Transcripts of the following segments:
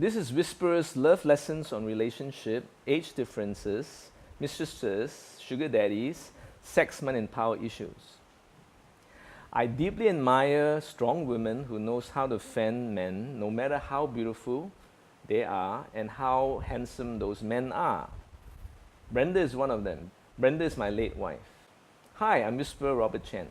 This is Whisper's love lessons on relationship, age differences, mistresses, sugar daddies, sex, money, and power issues. I deeply admire strong women who knows how to fend men, no matter how beautiful they are and how handsome those men are. Brenda is one of them. Brenda is my late wife. Hi, I'm Whisperer Robert Chen.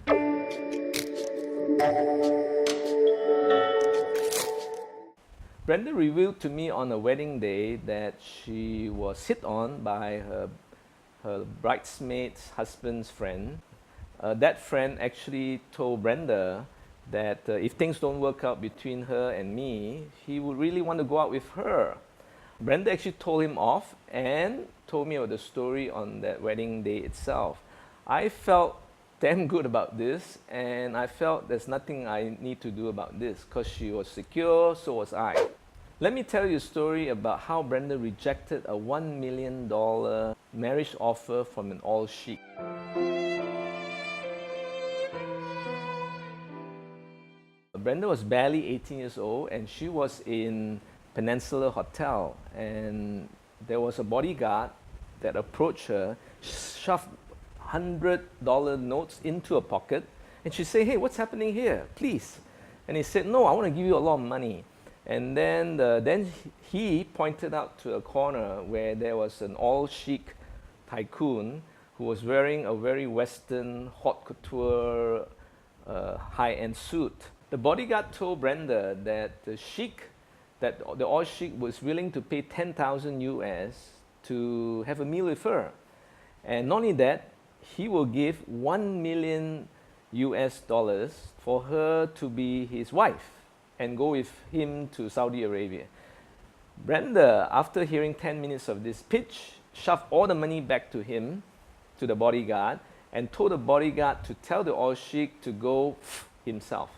Brenda revealed to me on a wedding day that she was hit on by her bridesmaid's husband's friend. That friend actually told Brenda that if things don't work out between her and me, he would really want to go out with her. Brenda actually told him off and told me about the story on that wedding day itself. I felt damn good about this, and I felt there's nothing I need to do about this because she was secure, so was I. Let me tell you a story about how Brenda rejected a $1 million marriage offer from an oil sheikh. Brenda was barely 18 years old, and she was in Peninsula Hotel, and there was a bodyguard that approached her, shoved $100 notes into her pocket, and she said, "Hey, what's happening here? Please." And he said, "No, I want to give you a lot of money." And then he pointed out to a corner where there was an oil sheikh tycoon who was wearing a very Western haute couture high-end suit. The bodyguard told Brenda that the oil sheikh was willing to pay 10,000 US to have a meal with her. And not only that, he will give 1 million US dollars for her to be his wife and go with him to Saudi Arabia. Brenda, after hearing 10 minutes of this pitch, shoved all the money back to him, to the bodyguard, and told the bodyguard to tell the oil sheikh to go himself.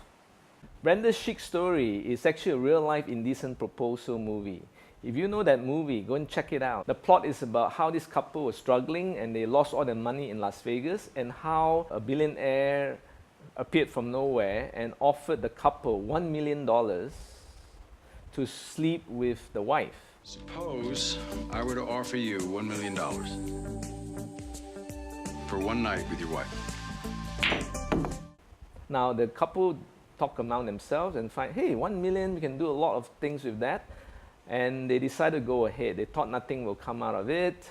Brenda's chic story is actually a real-life Indecent proposal movie. If you know that movie, go and check it out. The plot is about how this couple was struggling and they lost all their money in Las Vegas, and how a billionaire appeared from nowhere and offered the couple $1 million to sleep with the wife. Suppose I were to offer you $1 million for one night with your wife. Now the couple talk among themselves and find, hey, 1 million, we can do a lot of things with that. And they decided to go ahead. They thought nothing will come out of it.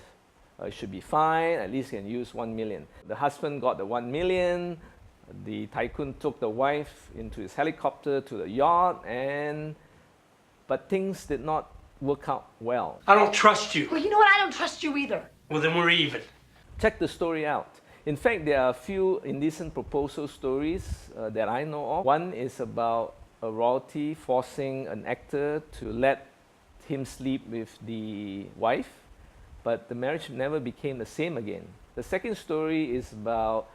It should be fine, at least can use 1 million. The husband got the 1 million. The tycoon took the wife into his helicopter to the yacht, but things did not work out well. I don't trust you. Well, you know what? I don't trust you either. Well, then we're even. Check the story out. In fact, there are a few Indecent proposal stories that I know of. One is about a royalty forcing an actor to let him sleep with the wife, but the marriage never became the same again. The second story is about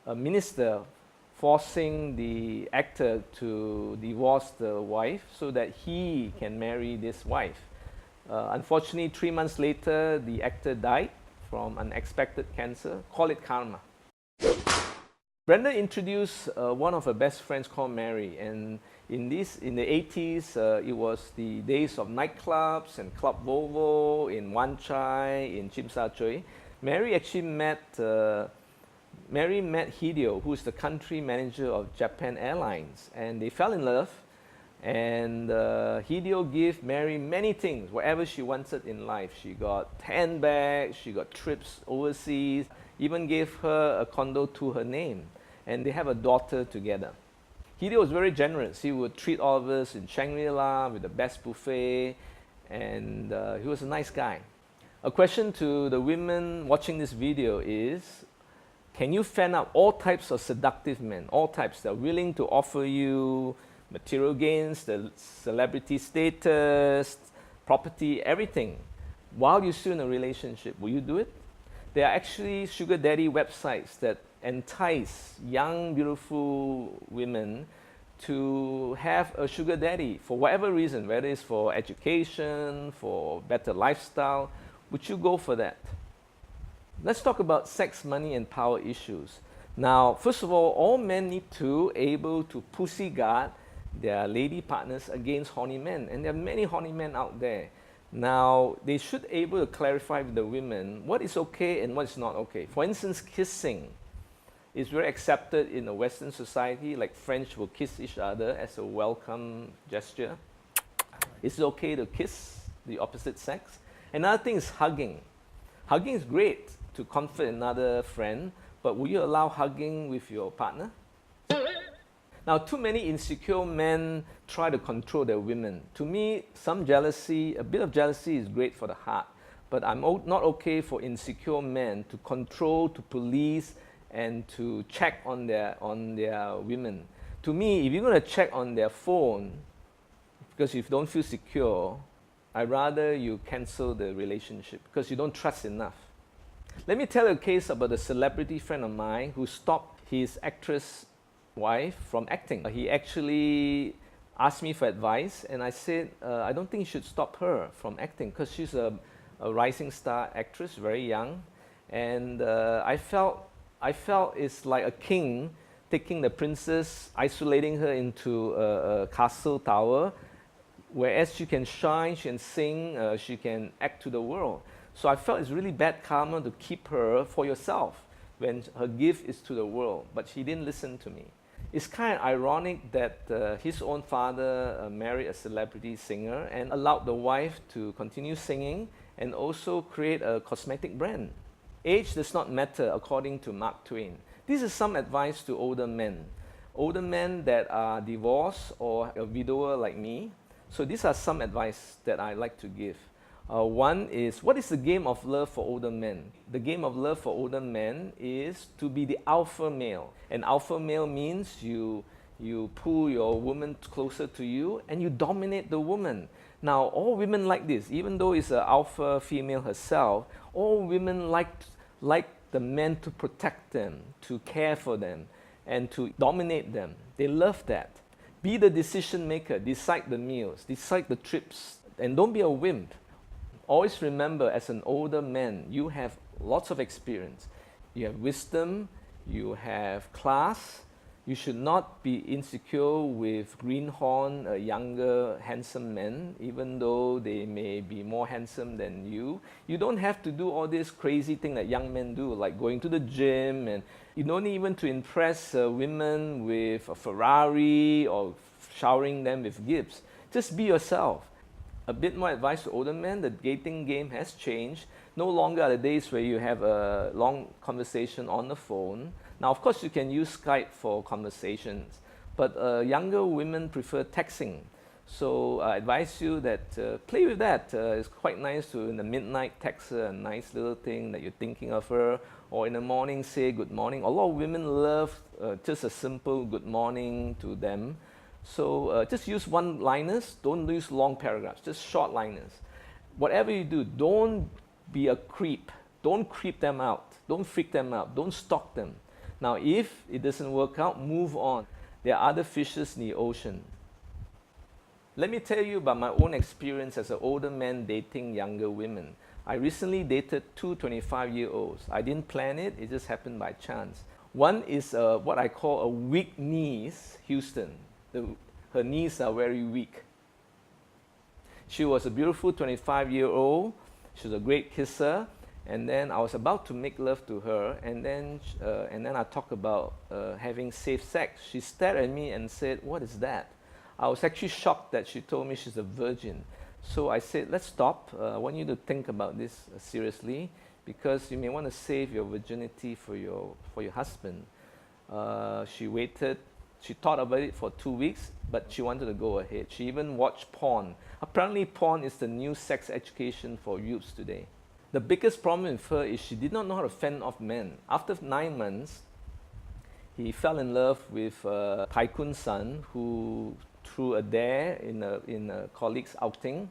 a minister forcing the actor to divorce the wife so that he can marry this wife. Unfortunately, 3 months later, the actor died from unexpected cancer. Call it karma. Brenda introduced one of her best friends called Mary, and in the 80s, it was the days of nightclubs and Club Volvo in Wan Chai, in Tsim Sha Tsui. Mary actually met Hideo, who is the country manager of Japan Airlines, and they fell in love. And Hideo gave Mary many things, whatever she wanted in life. She got handbags, she got trips overseas, even gave her a condo to her name. And they have a daughter together. Hideo was very generous. He would treat all of us in Shangri-La with the best buffet, and he was a nice guy. A question to the women watching this video is, can you fan out all types of seductive men, all types that are willing to offer you material gains, the celebrity status, property, everything, while you're still in a relationship? Will you do it? There are actually sugar daddy websites that entice young, beautiful women to have a sugar daddy for whatever reason, whether it's for education, for better lifestyle. Would you go for that? Let's talk about sex, money, and power issues. Now, first of all men need to able to pussy guard their lady partners against horny men. And there are many horny men out there. Now, they should be able to clarify with the women what is okay and what is not okay. For instance, kissing is very accepted in a Western society, like French will kiss each other as a welcome gesture. Is it okay to kiss the opposite sex? Another thing is hugging. Hugging is great to comfort another friend, but will you allow hugging with your partner? Now, too many insecure men try to control their women. To me, some jealousy, a bit of jealousy is great for the heart, but I'm not okay for insecure men to control, to police, and to check on their women. To me, if you're going to check on their phone because you don't feel secure, I'd rather you cancel the relationship because you don't trust enough. Let me tell you a case about a celebrity friend of mine who stopped his actress wife from acting. He actually asked me for advice, and I said, I don't think you should stop her from acting because she's a rising star actress, very young. And I felt it's like a king taking the princess, isolating her into a castle tower, whereas she can shine, she can sing, she can act to the world. So I felt it's really bad karma to keep her for yourself when her gift is to the world, but she didn't listen to me. It's kind of ironic that his own father married a celebrity singer and allowed the wife to continue singing and also create a cosmetic brand. Age does not matter, according to Mark Twain. This is some advice to older men. Older men that are divorced or a widower like me. So these are some advice that I like to give. One is, what is the game of love for older men? The game of love for older men is to be the alpha male. An alpha male means you pull your woman closer to you and you dominate the woman. Now, all women like this, even though it's an alpha female herself, all women like the men to protect them, to care for them, and to dominate them. They love that. Be the decision maker, decide the meals, decide the trips, and don't be a wimp. Always remember, as an older man, you have lots of experience. You have wisdom, you have class. You should not be insecure with greenhorn, younger, handsome men, even though they may be more handsome than you. You don't have to do all this crazy thing that young men do, like going to the gym, and you don't even to impress women with a Ferrari or showering them with gifts. Just be yourself. A bit more advice to older men, the dating game has changed. No longer are the days where you have a long conversation on the phone. Now, of course, you can use Skype for conversations, but younger women prefer texting. So I advise you that play with that. It's quite nice to, in the midnight, text her a nice little thing that you're thinking of her, or in the morning, say good morning. A lot of women love just a simple good morning to them. So just use one-liners, don't use long paragraphs, just short liners. Whatever you do, don't be a creep. Don't creep them out. Don't freak them out. Don't stalk them. Now, if it doesn't work out, move on. There are other fishes in the ocean. Let me tell you about my own experience as an older man dating younger women. I recently dated two 25-year-olds. I didn't plan it, it just happened by chance. One is what I call a weak knees, Houston. Her knees are very weak. She was a beautiful 25-year-old. She was a great kisser. And then I was about to make love to her, and then I talked about having safe sex. She stared at me and said, "What is that?" I was actually shocked that she told me she's a virgin. So I said, let's stop. I want you to think about this seriously, because you may want to save your virginity for your husband. She waited. She thought about it for 2 weeks, but she wanted to go ahead. She even watched porn. Apparently, porn is the new sex education for youths today. The biggest problem with her is she did not know how to fend off men. After 9 months, he fell in love with a tycoon's son who, through a dare in a colleague's outing,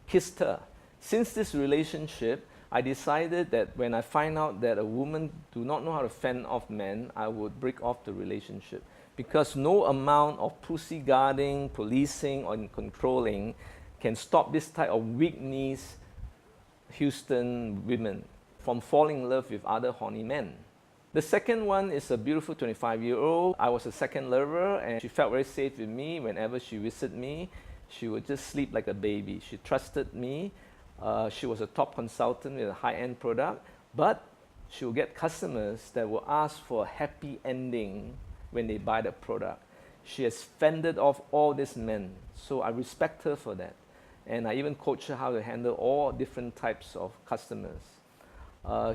kissed her. Since this relationship, I decided that when I find out that a woman do not know how to fend off men, I would break off the relationship. Because no amount of pussy guarding, policing, or controlling can stop this type of weak knees Houston women from falling in love with other horny men. The second one is a beautiful 25-year-old. I was a second lover, and she felt very safe with me. Whenever she visited me, she would just sleep like a baby. She trusted me. She was a top consultant with a high-end product, but she will get customers that will ask for a happy ending when they buy the product. She has fended off all these men, so I respect her for that. And I even coach her how to handle all different types of customers.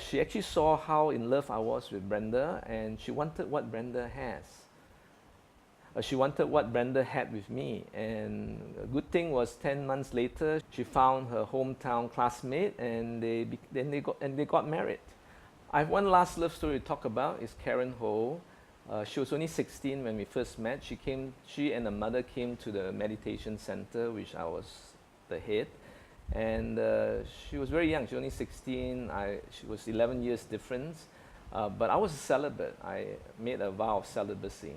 She actually saw how in love I was with Brenda, and she wanted what Brenda has. She wanted what Brenda had with me, and a good thing was 10 months later, she found her hometown classmate, and they got married. I have one last love story to talk about. Is Karen Ho. She was only 16 when we first met. She and her mother came to the meditation center, which I was the head. And she was very young. She was only 16. She was 11 years difference. But I was a celibate. I made a vow of celibacy.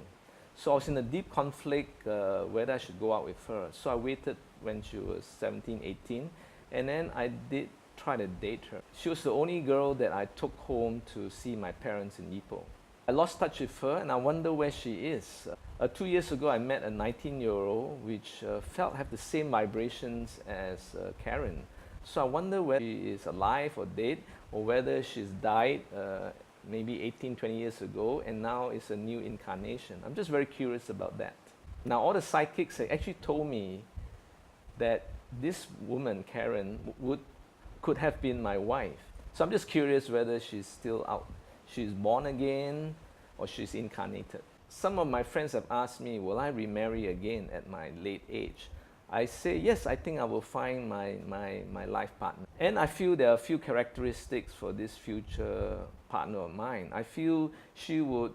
So I was in a deep conflict whether I should go out with her. So I waited when she was 17, 18. And then I did try to date her. She was the only girl that I took home to see my parents in Ipoh. I lost touch with her, and I wonder where she is. 2 years ago, I met a 19-year-old which have the same vibrations as Karen. So I wonder whether she is alive or dead, or whether she's died maybe 18, 20 years ago, and now is a new incarnation. I'm just very curious about that. Now, all the psychics actually told me that this woman, Karen, could have been my wife. So I'm just curious whether she's still out. She's born again, or she's incarnated. Some of my friends have asked me, will I remarry again at my late age? I say, yes, I think I will find my life partner. And I feel there are a few characteristics for this future partner of mine. I feel she would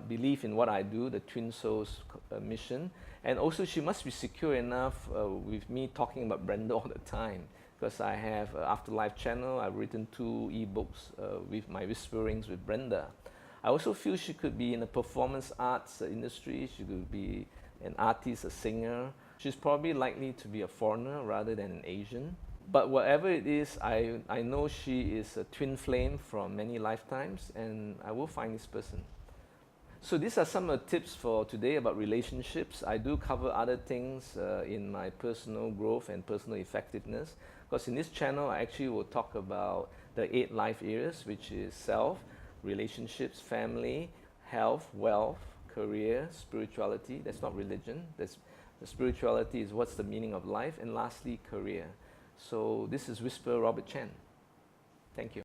believe in what I do, the Twin Souls mission. And also she must be secure enough with me talking about Brenda all the time. Because I have an Afterlife channel. I've written 2 ebooks with my whisperings with Brenda. I also feel she could be in the performance arts industry. She could be an artist, a singer. She's probably likely to be a foreigner rather than an Asian. But whatever it is, I know she is a twin flame from many lifetimes, and I will find this person. So these are some of the tips for today about relationships. I do cover other things in my personal growth and personal effectiveness. Because in this channel, I actually will talk about the 8 life areas, which is self, relationships, family, health, wealth, career, spirituality. That's not religion. The spirituality is what's the meaning of life. And lastly, career. So this is Whisper Robert Chen. Thank you.